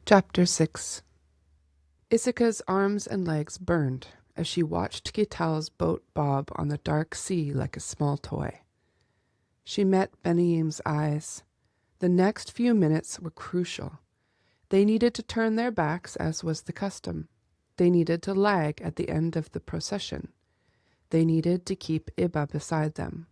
Chapter 6. Isika's arms and legs burned as she watched Kital's boat bob on the dark sea like a small toy. She met Beniyim's eyes. The next few minutes were crucial. They needed to turn their backs, as was the custom. They needed to lag at the end of the procession. They needed to keep Iba beside them.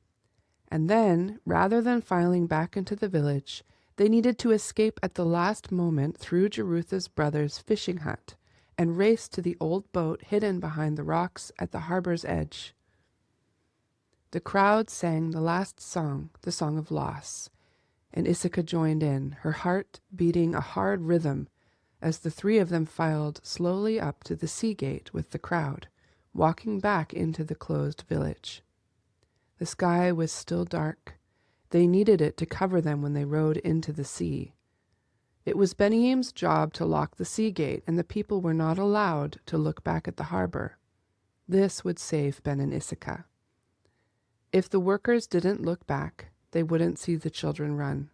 And then, rather than filing back into the village, they needed to escape at the last moment through Jerutha's brother's fishing hut and race to the old boat hidden behind the rocks at the harbor's edge. The crowd sang the last song, the Song of Loss, and Isika joined in, her heart beating a hard rhythm as the three of them filed slowly up to the sea gate with the crowd, walking back into the closed village. The sky was still dark. They needed it to cover them when they rode into the sea. It was Beniyim's job to lock the sea gate, and the people were not allowed to look back at the harbor. This would save Ben and Isika. If the workers didn't look back, they wouldn't see the children run.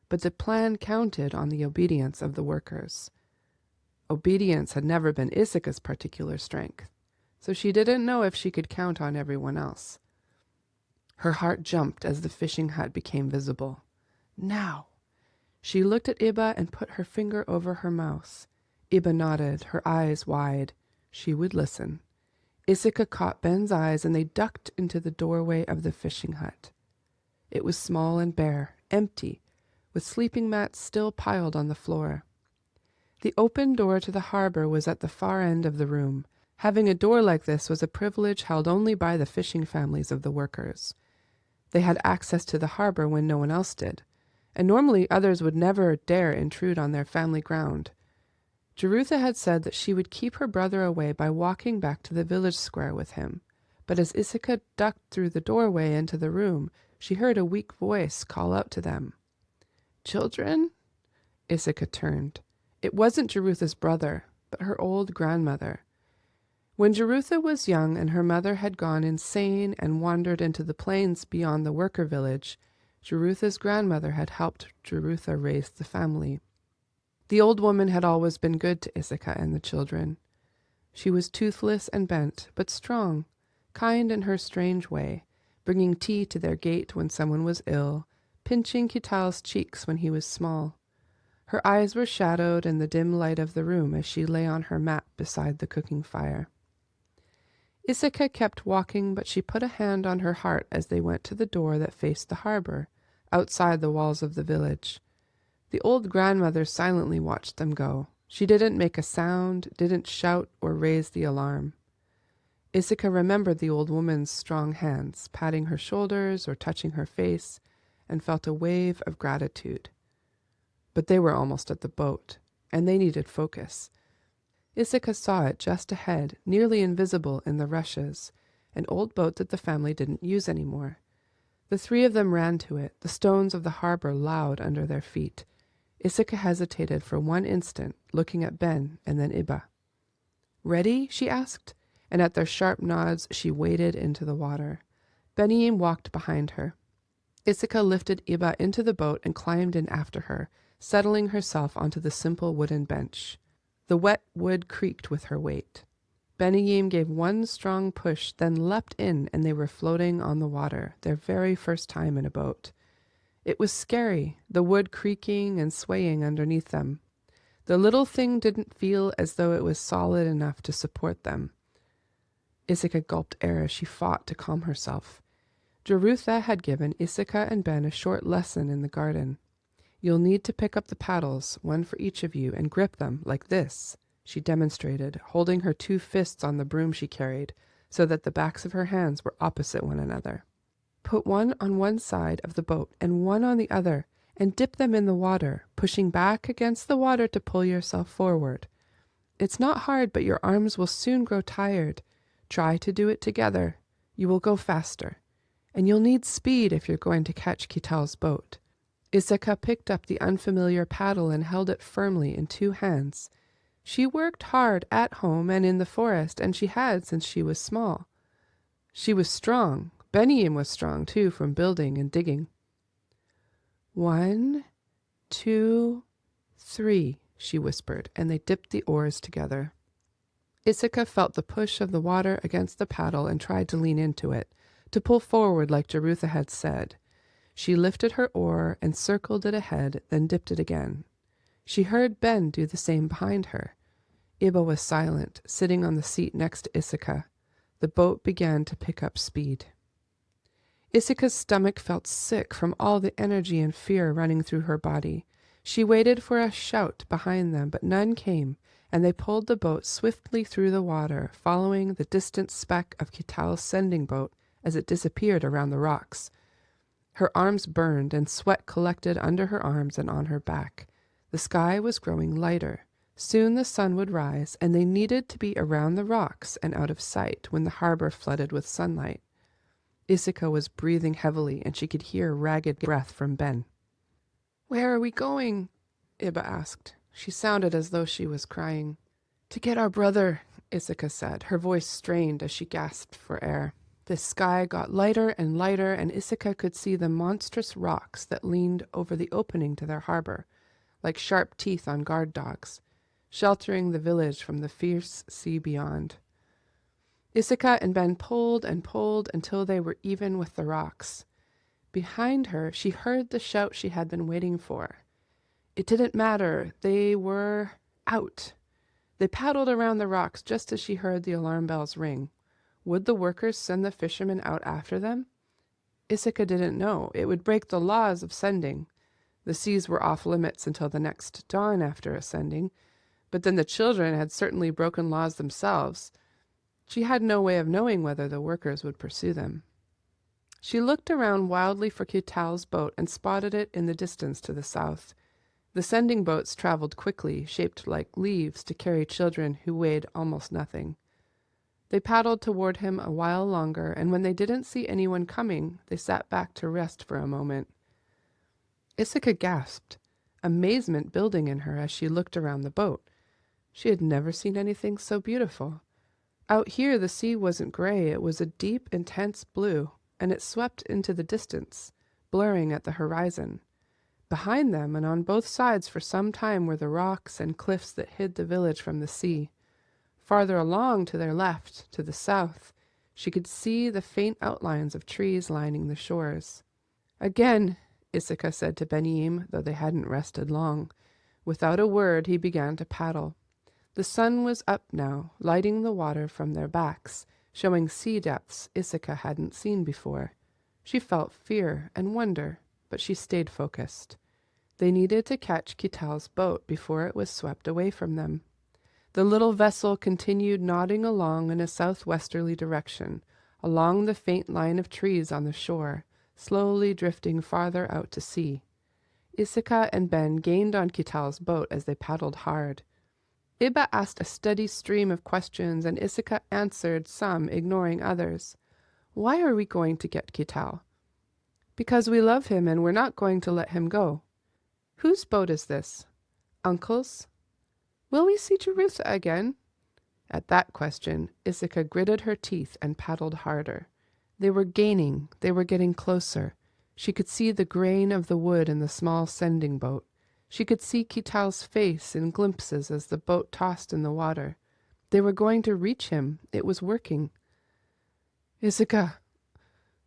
But the plan counted on the obedience of the workers. Obedience had never been Isika's particular strength, so she didn't know if she could count on everyone else. Her heart jumped as the fishing hut became visible. Now! She looked at Iba and put her finger over her mouth. Iba nodded, her eyes wide. She would listen. Isika caught Ben's eyes, and they ducked into the doorway of the fishing hut. It was small and bare, empty, with sleeping mats still piled on the floor. The open door to the harbor was at the far end of the room. Having a door like this was a privilege held only by the fishing families of the workers. They had access to the harbor when no one else did, and normally others would never dare intrude on their family ground. Jerutha had said that she would keep her brother away by walking back to the village square with him, but as Isika ducked through the doorway into the room, she heard a weak voice call out to them. "Children?" Isika turned. It wasn't Jerutha's brother, but her old grandmother. When Jerutha was young and her mother had gone insane and wandered into the plains beyond the worker village, Jerutha's grandmother had helped Jerutha raise the family. The old woman had always been good to Isika and the children. She was toothless and bent, but strong, kind in her strange way, bringing tea to their gate when someone was ill, pinching Kital's cheeks when he was small. Her eyes were shadowed in the dim light of the room as she lay on her mat beside the cooking fire. Isika kept walking, but she put a hand on her heart as they went to the door that faced the harbor, outside the walls of the village. The old grandmother silently watched them go. She didn't make a sound, didn't shout or raise the alarm. Isika remembered the old woman's strong hands, patting her shoulders or touching her face, and felt a wave of gratitude. But they were almost at the boat, and they needed focus. Isika saw it just ahead, nearly invisible in the rushes, an old boat that the family didn't use anymore. The three of them ran to it, the stones of the harbor loud under their feet. Isika hesitated for one instant, looking at Ben and then Iba. "Ready?" she asked, and at their sharp nods she waded into the water. Beniyim walked behind her. Isika lifted Iba into the boat and climbed in after her, settling herself onto the simple wooden bench. The wet wood creaked with her weight. Beniyim gave one strong push, then leapt in, and they were floating on the water, their very first time in a boat. It was scary, the wood creaking and swaying underneath them. The little thing didn't feel as though it was solid enough to support them. Isika gulped air as she fought to calm herself. Jerutha had given Isika and Ben a short lesson in the garden. "You'll need to pick up the paddles, one for each of you, and grip them like this," she demonstrated, holding her two fists on the broom she carried, so that the backs of her hands were opposite one another. "Put one on one side of the boat and one on the other, and dip them in the water, pushing back against the water to pull yourself forward. It's not hard, but your arms will soon grow tired. Try to do it together. You will go faster. And you'll need speed if you're going to catch Kital's boat." Isika picked up the unfamiliar paddle and held it firmly in two hands. She worked hard at home and in the forest, and she had since she was small. She was strong. Beniyim was strong, too, from building and digging. 1, 2, 3, she whispered, and they dipped the oars together. Isika felt the push of the water against the paddle and tried to lean into it, to pull forward like Jerutha had said. She lifted her oar and circled it ahead, then dipped it again. She heard Ben do the same behind her. Iba was silent, sitting on the seat next to Isika. The boat began to pick up speed. Isika's stomach felt sick from all the energy and fear running through her body. She waited for a shout behind them, but none came, and they pulled the boat swiftly through the water, following the distant speck of Kital's sending boat as it disappeared around the rocks. Her arms burned, and sweat collected under her arms and on her back. The sky was growing lighter. Soon the sun would rise, and they needed to be around the rocks and out of sight when the harbor flooded with sunlight. Isika was breathing heavily, and she could hear ragged breath from Ben. "Where are we going?" Iba asked. She sounded as though she was crying. "To get our brother," Isika said, her voice strained as she gasped for air. The sky got lighter, and Isika could see the monstrous rocks that leaned over the opening to their harbor, like sharp teeth on guard dogs, sheltering the village from the fierce sea beyond. Isika and Ben pulled and pulled until they were even with the rocks. Behind her, she heard the shout she had been waiting for. It didn't matter. They were out. They paddled around the rocks just as she heard the alarm bells ring. Would the workers send the fishermen out after them? Isika didn't know. It would break the laws of sending. The seas were off limits until the next dawn after ascending, but then the children had certainly broken laws themselves. She had no way of knowing whether the workers would pursue them. She looked around wildly for Kital's boat and spotted it in the distance to the south. The sending boats traveled quickly, shaped like leaves to carry children who weighed almost nothing. They paddled toward him a while longer, and when they didn't see anyone coming, they sat back to rest for a moment. Isika gasped, amazement building in her as she looked around the boat. She had never seen anything so beautiful. Out here the sea wasn't gray, it was a deep, intense blue, and it swept into the distance, blurring at the horizon. Behind them and on both sides for some time were the rocks and cliffs that hid the village from the sea. Farther along to their left, to the south, she could see the faint outlines of trees lining the shores. "Again," Isika said to Benim, though they hadn't rested long. Without a word, he began to paddle. The sun was up now, lighting the water from their backs, showing sea depths Isika hadn't seen before. She felt fear and wonder, but she stayed focused. They needed to catch Kital's boat before it was swept away from them. The little vessel continued nodding along in a southwesterly direction, along the faint line of trees on the shore, slowly drifting farther out to sea. Isika and Ben gained on Kital's boat as they paddled hard. Iba asked a steady stream of questions, and Isika answered some, ignoring others. "Why are we going to get Kital?" "Because we love him and we're not going to let him go." "Whose boat is this?" "Uncle's." "Will we see Jerutha again?" At that question, Isika gritted her teeth and paddled harder. They were gaining, they were getting closer. She could see the grain of the wood in the small sending boat. She could see Kital's face in glimpses as the boat tossed in the water. They were going to reach him. It was working. "Isika,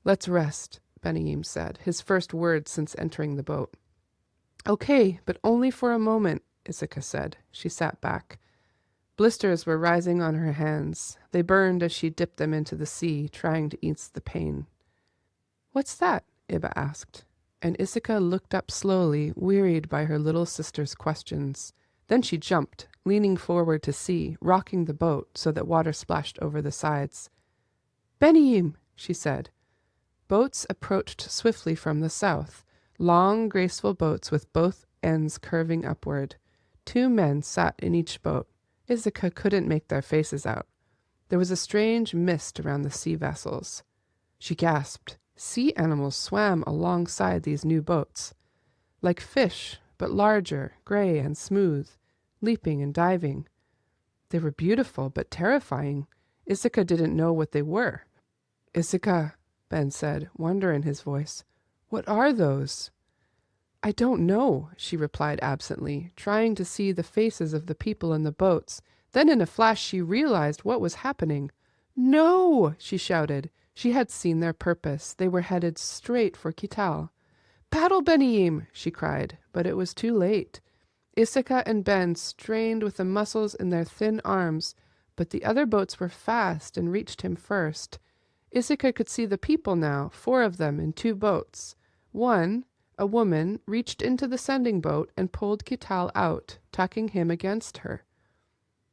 let's rest," Benaim said, his first words since entering the boat. "Okay, but only for a moment," Isika said. She sat back. Blisters were rising on her hands. They burned as she dipped them into the sea, trying to ease the pain. "What's that?" Iba asked, and Isika looked up slowly, wearied by her little sister's questions. Then she jumped, leaning forward to see, rocking the boat so that water splashed over the sides. "Benaim," she said. Boats approached swiftly from the south, long, graceful boats with both ends curving upward. 2 men sat in each boat. Isika couldn't make their faces out. There was a strange mist around the sea vessels. She gasped. Sea animals swam alongside these new boats. Like fish, but larger, gray and smooth, leaping and diving. They were beautiful, but terrifying. Isika didn't know what they were. "Isika," Ben said, wonder in his voice, "what are those?" I don't know, she replied absently, trying to see the faces of the people in the boats. Then in a flash she realized what was happening. No, she shouted. She had seen their purpose. They were headed straight for Kital. Paddle, Benyim, she cried, but it was too late. Isika and Ben strained with the muscles in their thin arms, but the other boats were fast and reached him first. Isika could see the people now, 4 of them in 2 boats. One, a woman, reached into the sending boat and pulled Kital out, tucking him against her.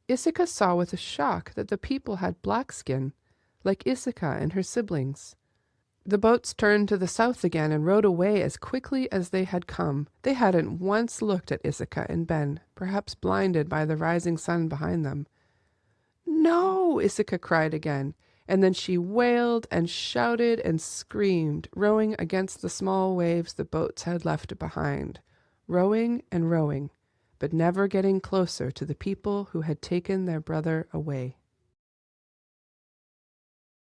Isika saw with a shock that the people had black skin, like Isika and her siblings. The boats turned to the south again and rowed away as quickly as they had come. They hadn't once looked at Isika and Ben, perhaps blinded by the rising sun behind them. No, Isika cried again, and then she wailed and shouted and screamed, rowing against the small waves the boats had left behind, rowing and rowing, but never getting closer to the people who had taken their brother away.